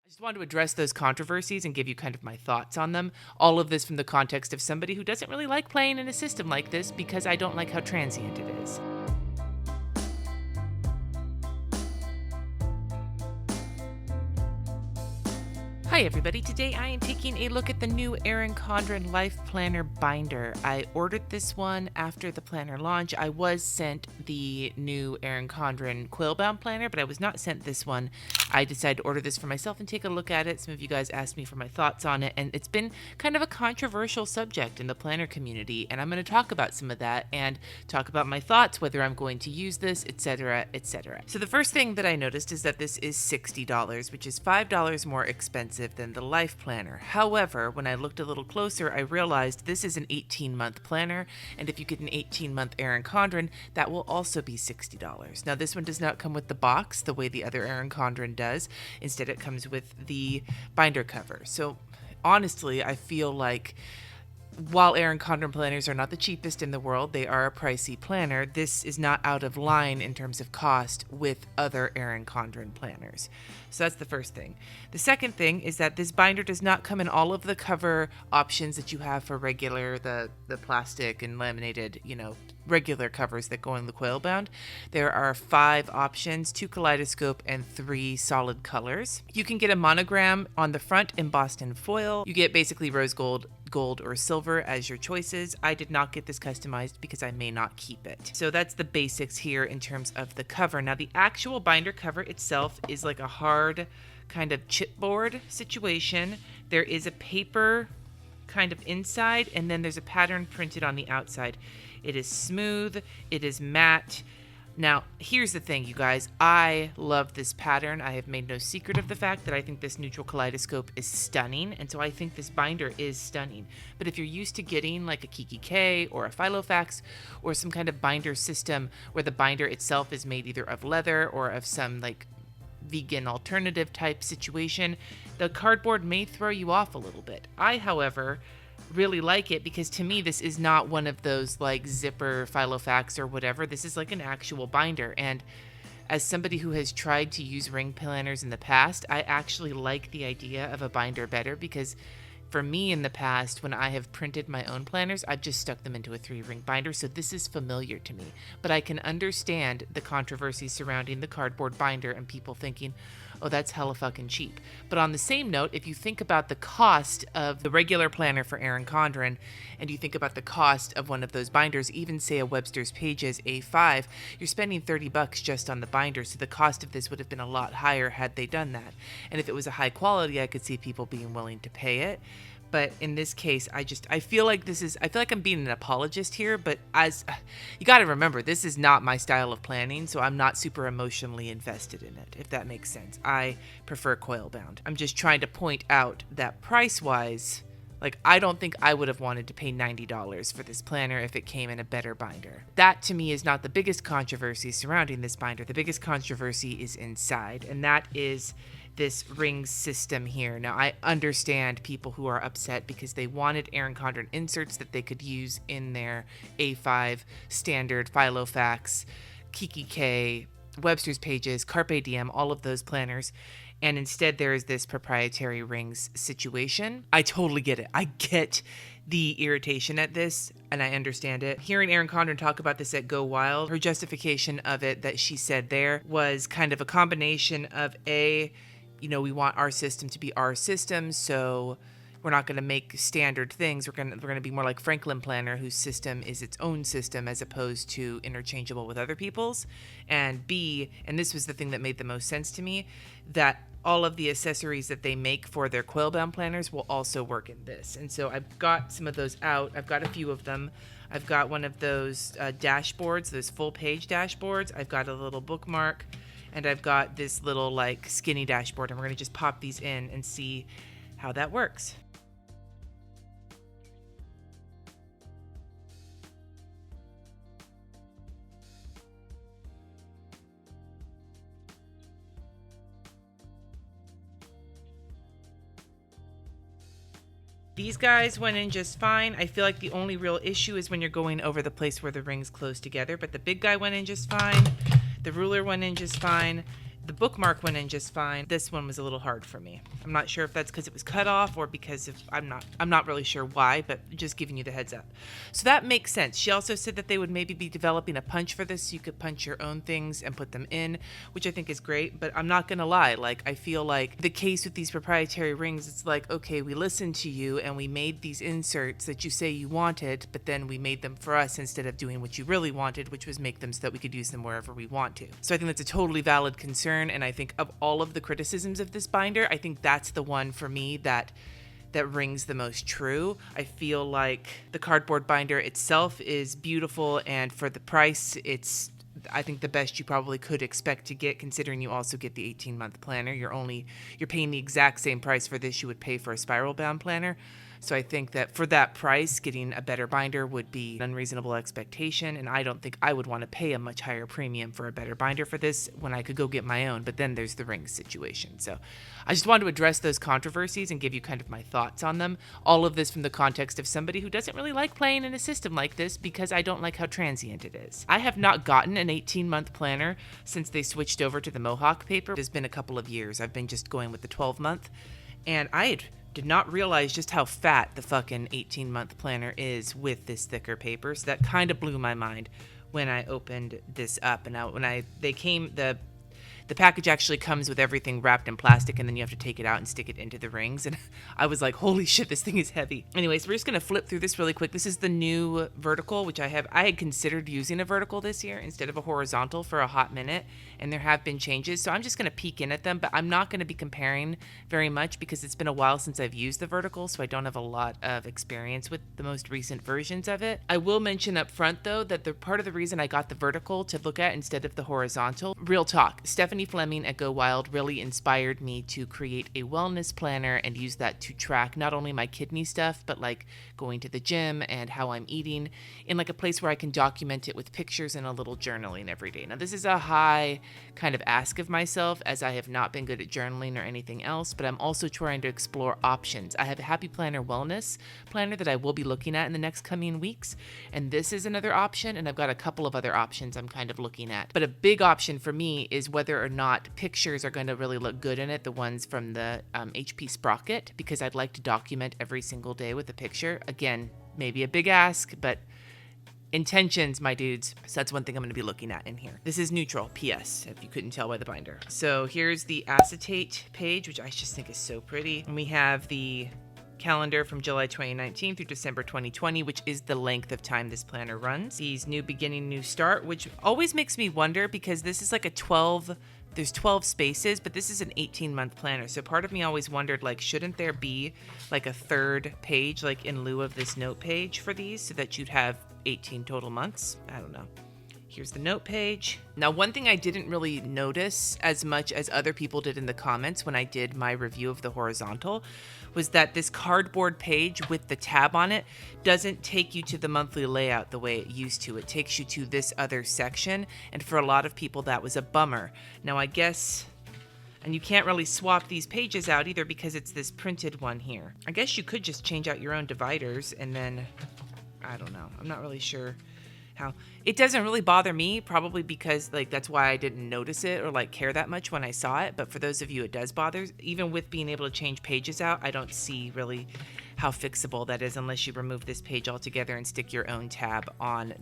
I just wanted to address those controversies and give you kind of my thoughts on them. All of this from the context of somebody who doesn't really like playing in a system like this because I don't like how transient it is. Hi everybody, today I am taking a look at the new Erin Condren Life Planner Binder. I ordered this one after the planner launch. I was sent the new Erin Condren Quill-Bound Planner, but I was not sent this one. I decided to order this for myself and take a look at it. Some of you guys asked me for my thoughts on it, and it's been kind of a controversial subject in the planner community, and I'm going to talk about some of that and talk about my thoughts, whether I'm going to use this, etc., etc. So the first thing that I noticed is that this is $60, which is $5 more expensive than the Life Planner. However, when I looked a little closer, I realized this is an 18-month planner, and if you get an 18-month Erin Condren, that will also be $60. Now, this one does not come with the box the way the other Erin Condren does. Instead, it comes with the binder cover. So, honestly, I feel like while Erin Condren planners are not the cheapest in the world, they are a pricey planner. This is not out of line in terms of cost with other Erin Condren planners. So that's the first thing. The second thing is that this binder does not come in all of the cover options that you have for regular, the plastic and laminated, regular covers that go in the quill bound. There are 5 options, 2 kaleidoscope and 3 solid colors. You can get a monogram on the front embossed in foil. You get basically rose gold, or silver as your choices. I did not get this customized because I may not keep it. So that's the basics here in terms of the cover. Now the actual binder cover itself is like a hard kind of chipboard situation. There is a paper kind of inside, and then there's a pattern printed on the outside. It is smooth, it is matte. Now, here's the thing, you guys. I love this pattern. I have made no secret of the fact that I think this neutral kaleidoscope is stunning, and so I think this binder is stunning. But if you're used to getting like a Kiki K or a Filofax or some kind of binder system where the binder itself is made either of leather or of some like vegan alternative type situation, the cardboard may throw you off a little bit. I, however, really like it because to me this is not one of those like zipper Filofax or whatever. This is like an actual binder, and as somebody who has tried to use ring planners in the past, I actually like the idea of a binder better because for me in the past, when I have printed my own planners, I've just stuck them into a 3-ring binder, so this is familiar to me. But I can understand the controversy surrounding the cardboard binder and people thinking, oh, that's hella fucking cheap. But on the same note, if you think about the cost of the regular planner for Erin Condren, and you think about the cost of one of those binders, even say a Webster's Pages A5, you're spending $30 just on the binder, so the cost of this would have been a lot higher had they done that. And if it was a high quality, I could see people being willing to pay it. But in this case, I feel like I'm being an apologist here, but as you got to remember, this is not my style of planning, so I'm not super emotionally invested in it, if that makes sense. I prefer coil bound. I'm just trying to point out that price-wise, like, I don't think I would have wanted to pay $90 for this planner if it came in a better binder. That, to me, is not the biggest controversy surrounding this binder. The biggest controversy is inside, and that is this ring system here. Now, I understand people who are upset because they wanted Erin Condren inserts that they could use in their A5, standard, Filofax, Kiki K, Webster's Pages, Carpe Diem, all of those planners. And instead there is this proprietary rings situation. I totally get it. I get the irritation at this, and I understand it. Hearing Erin Condren talk about this at Go Wild, her justification of it that she said there was kind of a combination of we want our system to be our system, so we're not going to make standard things. We're going to be more like Franklin Planner, whose system is its own system as opposed to interchangeable with other people's. And B, and this was the thing that made the most sense to me, that all of the accessories that they make for their quill-bound planners will also work in this. And so I've got some of those out. I've got a few of them. I've got one of those dashboards, those full-page dashboards. I've got a little bookmark. And I've got this little like skinny dashboard, and we're going to just pop these in and see how that works. These guys went in just fine. I feel like the only real issue is when you're going over the place where the rings close together, but the big guy went in just fine. The ruler went in just fine. The bookmark went in just fine. This one was a little hard for me. I'm not sure if that's because it was cut off or because of, I'm not really sure why, but just giving you the heads up. So that makes sense. She also said that they would maybe be developing a punch for this so you could punch your own things and put them in, which I think is great, but I'm not gonna lie, like I feel like the case with these proprietary rings, it's like, okay, we listened to you and we made these inserts that you say you wanted, but then we made them for us instead of doing what you really wanted, which was make them so that we could use them wherever we want to. So I think that's a totally valid concern. And I think of all of the criticisms of this binder, I think that's the one for me that rings the most true. I feel like the cardboard binder itself is beautiful, and for the price, it's, I think, the best you probably could expect to get, considering you also get the 18-month planner. You're paying the exact same price for this you would pay for a spiral bound planner. So I think that for that price, getting a better binder would be an unreasonable expectation, and I don't think I would want to pay a much higher premium for a better binder for this when I could go get my own, but then there's the rings situation. So I just wanted to address those controversies and give you kind of my thoughts on them. All of this from the context of somebody who doesn't really like playing in a system like this because I don't like how transient it is. I have not gotten an 18-month planner since they switched over to the Mohawk paper. It's been a couple of years. I've been just going with the 12-month, and I did not realize just how fat the fucking 18-month planner is with this thicker paper. So that kind of blew my mind when I opened this up. And the package actually comes with everything wrapped in plastic, and then you have to take it out and stick it into the rings. And I was like, holy shit, this thing is heavy. Anyways, we're just going to flip through this really quick. This is the new vertical, which I had considered using a vertical this year instead of a horizontal for a hot minute. And there have been changes. So I'm just going to peek in at them, but I'm not going to be comparing very much because it's been a while since I've used the vertical. So I don't have a lot of experience with the most recent versions of it. I will mention up front though, that the part of the reason I got the vertical to look at instead of the horizontal, real talk, Stephanie Fleming at Go Wild really inspired me to create a wellness planner and use that to track not only my kidney stuff, but like going to the gym and how I'm eating in like a place where I can document it with pictures and a little journaling every day. Now, this is a high kind of ask of myself as I have not been good at journaling or anything else, but I'm also trying to explore options. I have a Happy Planner wellness planner that I will be looking at in the next coming weeks, and this is another option, and I've got a couple of other options I'm kind of looking at. But a big option for me is whether or not pictures are going to really look good in it, the ones from the HP Sprocket, because I'd like to document every single day with a picture. Again, maybe a big ask, but intentions, my dudes. So that's one thing I'm going to be looking at in here. This is neutral, PS, if you couldn't tell by the binder. So here's the acetate page, which I just think is so pretty. And we have the calendar from July 2019 through December 2020, which is the length of time this planner runs. These new beginning, new start, which always makes me wonder because this is like there's 12 spaces, but this is an 18-month planner. So part of me always wondered, like, shouldn't there be like a third page, like in lieu of this note page for these so that you'd have 18 total months? I don't know. Here's the note page. Now, one thing I didn't really notice as much as other people did in the comments when I did my review of the horizontal was that this cardboard page with the tab on it doesn't take you to the monthly layout the way it used to. It takes you to this other section, and for a lot of people that was a bummer. Now, I guess, and you can't really swap these pages out either because it's this printed one here. I guess you could just change out your own dividers and then, I don't know. I'm not really sure how. It doesn't really bother me, probably because like that's why I didn't notice it or like care that much when I saw it. But for those of you it does bother, even with being able to change pages out, I don't see really how fixable that is unless you remove this page altogether and stick your own tab on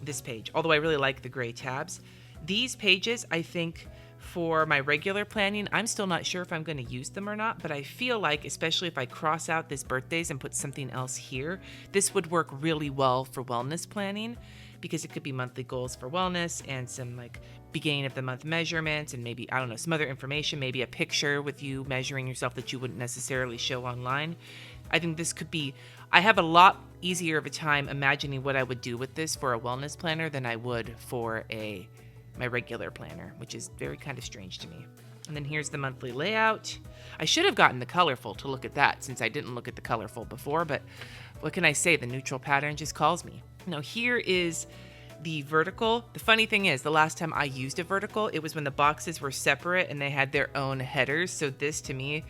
this page. Although I really like the gray tabs. These pages, I think, for my regular planning, I'm still not sure if I'm going to use them or not, but I feel like, especially if I cross out this birthdays and put something else here, this would work really well for wellness planning because it could be monthly goals for wellness and some like beginning of the month measurements and maybe, I don't know, some other information, maybe a picture with you measuring yourself that you wouldn't necessarily show online. I think this could be, I have a lot easier of a time imagining what I would do with this for a wellness planner than I would for my regular planner, which is very kind of strange to me. And then here's the monthly layout. I should have gotten the colorful to look at that since I didn't look at the colorful before, but what can I say? The neutral pattern just calls me. Now here is the vertical. The funny thing is, the last time I used a vertical, it was when the boxes were separate and they had their own headers. So this to me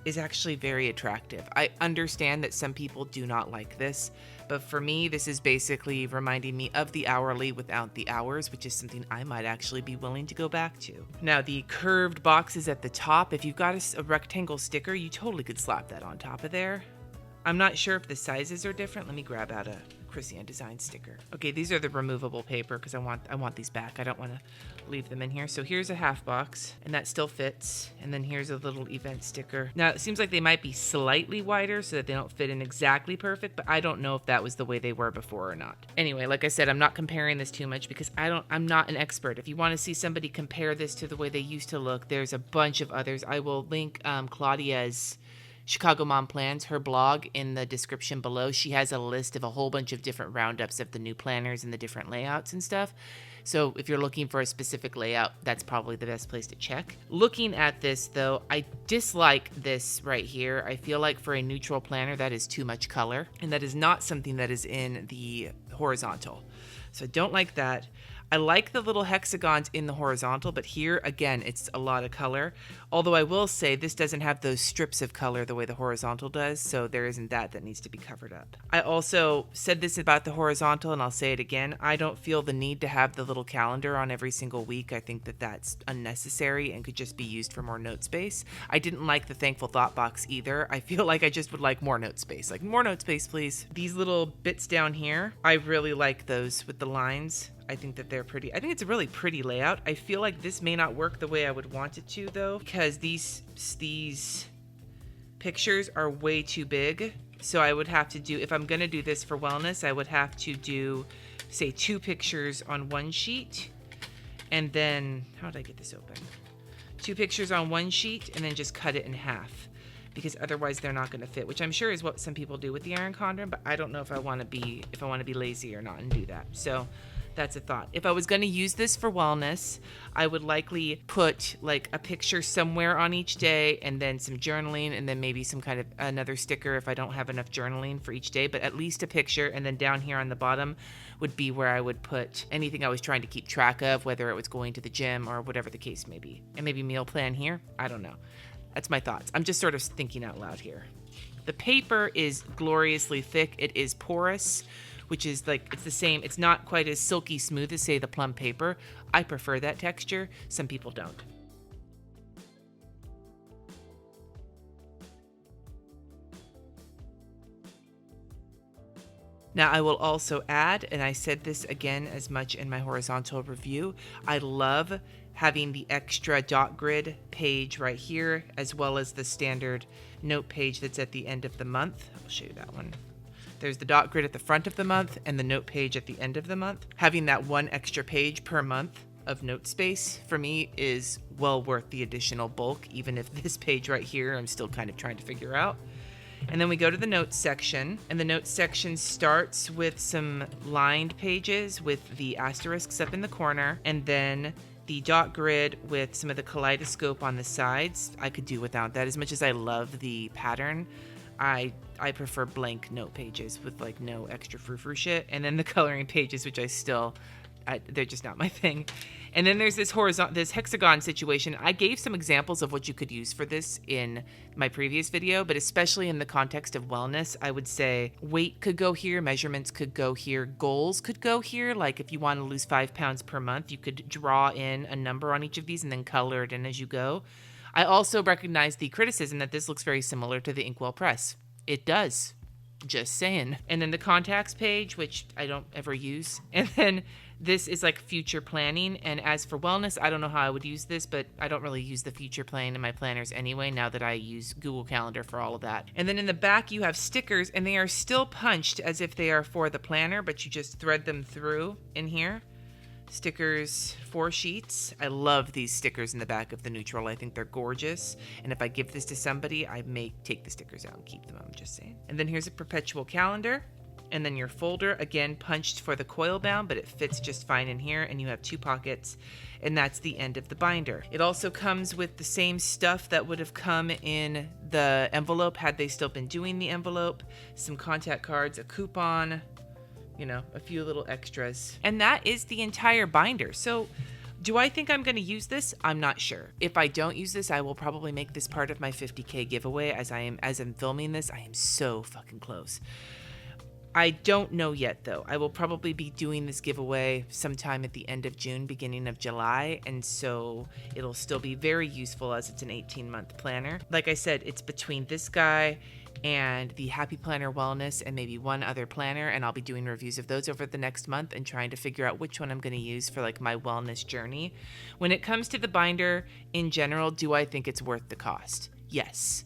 is actually very attractive. I understand that some people do not like this, but for me, this is basically reminding me of the hourly without the hours, which is something I might actually be willing to go back to. Now, the curved boxes at the top, if you've got a rectangle sticker, you totally could slap that on top of there. I'm not sure if the sizes are different. Let me grab out a Christian Design sticker. Okay, these are the removable paper because I want these back. I don't want to leave them in here. So here's a half box, and that still fits. And then here's a little event sticker. Now, it seems like they might be slightly wider so that they don't fit in exactly perfect, but I don't know if that was the way they were before or not. Anyway, like I said, I'm not comparing this too much because I'm not an expert. If you want to see somebody compare this to the way they used to look, there's a bunch of others. I will link Claudia's Chicago Mom Plans, her blog, in the description below. She has a list of a whole bunch of different roundups of the new planners and the different layouts and stuff. So if you're looking for a specific layout, that's probably the best place to check. Looking at this, though, I dislike this right here. I feel like for a neutral planner, that is too much color, and that is not something that is in the horizontal. So I don't like that. I like the little hexagons in the horizontal, but here, again, it's a lot of color. Although I will say this doesn't have those strips of color the way the horizontal does, so there isn't that needs to be covered up. I also said this about the horizontal, and I'll say it again. I don't feel the need to have the little calendar on every single week. I think that that's unnecessary and could just be used for more note space. I didn't like the Thankful Thought box either. I feel like I just would like more note space. Like, more note space, please. These little bits down here, I really like those with the lines. I think that they're pretty. I think it's a really pretty layout. I feel like this may not work the way I would want it to, though, because these pictures are way too big. So I would have to do, if I'm going to do this for wellness, I would have to do, say, 2 pictures on one sheet. And then, how did I get this open? 2 pictures on one sheet and then just cut it in half, because otherwise they're not going to fit, which I'm sure is what some people do with the Erin Condren, but I don't know if I want to be lazy or not and do that. So that's a thought. If I was going to use this for wellness, I would likely put like a picture somewhere on each day and then some journaling and then maybe some kind of another sticker if I don't have enough journaling for each day, but at least a picture. And then down here on the bottom would be where I would put anything I was trying to keep track of, whether it was going to the gym or whatever the case may be. And maybe meal plan here. I don't know. That's my thoughts. I'm just sort of thinking out loud here. The paper is gloriously thick. It is porous, which is like, it's the same. It's not quite as silky smooth as, say, the plum paper. I prefer that texture. Some people don't. Now, I will also add, and I said this again as much in my horizontal review, I love having the extra dot grid page right here, as well as the standard note page that's at the end of the month. I'll show you that one. There's the dot grid at the front of the month and the note page at the end of the month. Having that one extra page per month of note space for me is well worth the additional bulk, even if this page right here I'm still kind of trying to figure out. And then we go to the notes section, and the notes section starts with some lined pages with the asterisks up in the corner, and then the dot grid with some of the kaleidoscope on the sides. I could do without that. As much as I love the pattern, I prefer blank note pages with like no extra frou-frou shit. And then the coloring pages, which they're just not my thing. And then there's this hexagon situation. I gave some examples of what you could use for this in my previous video, but especially in the context of wellness, I would say weight could go here, measurements could go here, goals could go here. Like if you want to lose 5 pounds per month, you could draw in a number on each of these and then color it in as you go. I also recognize the criticism that this looks very similar to the Inkwell Press. It does. Just saying. And then the contacts page, which I don't ever use. And then this is like future planning. And as for wellness, I don't know how I would use this, but I don't really use the future plan in my planners anyway, now that I use Google Calendar for all of that. And then in the back, you have stickers, and they are still punched as if they are for the planner, but you just thread them through in here. Stickers, 4 sheets. I love these stickers in the back of the neutral. I think they're gorgeous. And if I give this to somebody, I may take the stickers out and keep them. I'm just saying. And then here's a perpetual calendar. And then your folder, again, punched for the coil bound, but it fits just fine in here. And you have 2 pockets. And that's the end of the binder. It also comes with the same stuff that would have come in the envelope had they still been doing the envelope. Some contact cards, a coupon, you know, a few little extras. And that is the entire binder. So Do I think I'm going to use this? I'm not sure. If I don't use this, I will probably make this part of my 50K giveaway. As I'm filming this, I am so fucking close. I don't know yet, though. I will probably be doing this giveaway sometime at the end of June, beginning of July, and so it'll still be very useful as it's an 18-month planner. Like I said, it's between this guy and the Happy Planner Wellness and maybe one other planner, and I'll be doing reviews of those over the next month and trying to figure out which one I'm going to use for like my wellness journey. When it comes to the binder in general, do I think it's worth the cost? Yes.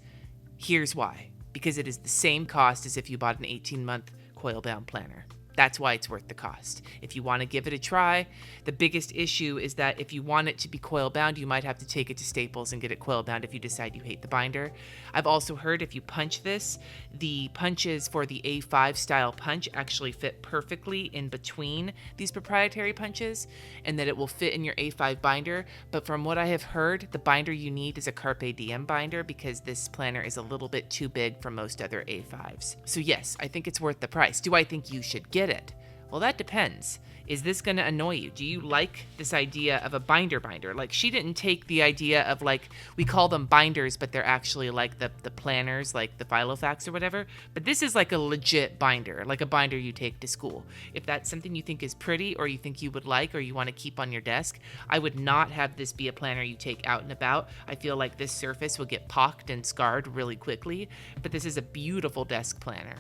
Here's why. Because it is the same cost as if you bought an 18-month coil-bound planner. That's why it's worth the cost. If you want to give it a try, the biggest issue is that if you want it to be coil bound, you might have to take it to Staples and get it coil bound if you decide you hate the binder. I've also heard if you punch this, the punches for the A5 style punch actually fit perfectly in between these proprietary punches, and that it will fit in your A5 binder. But from what I have heard, the binder you need is a Carpe Diem binder because this planner is a little bit too big for most other A5s. So yes, I think it's worth the price. Do I think you should get it? Well, that depends. Is this going to annoy you? Do you like this idea of a binder? Like, she didn't take the idea of, like, we call them binders, but they're actually like the planners, like the Filofax or whatever. But this is like a legit binder, like a binder you take to school. If that's something you think is pretty or you think you would like or you want to keep on your desk, I would not have this be a planner you take out and about. I feel like this surface will get pocked and scarred really quickly, but this is a beautiful desk planner.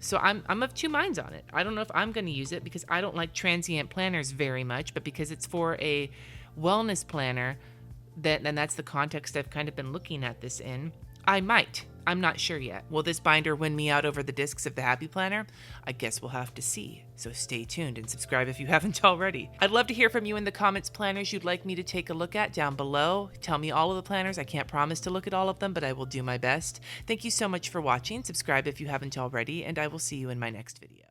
So I'm of two minds on it. I don't know if I'm going to use it because I don't like transient planners very much, but because it's for a wellness planner, and that's the context I've kind of been looking at this in, I might. I'm not sure yet. Will this binder win me out over the discs of the Happy Planner? I guess we'll have to see. So stay tuned and subscribe if you haven't already. I'd love to hear from you in the comments, planners you'd like me to take a look at down below. Tell me all of the planners. I can't promise to look at all of them, but I will do my best. Thank you so much for watching. Subscribe if you haven't already, and I will see you in my next video.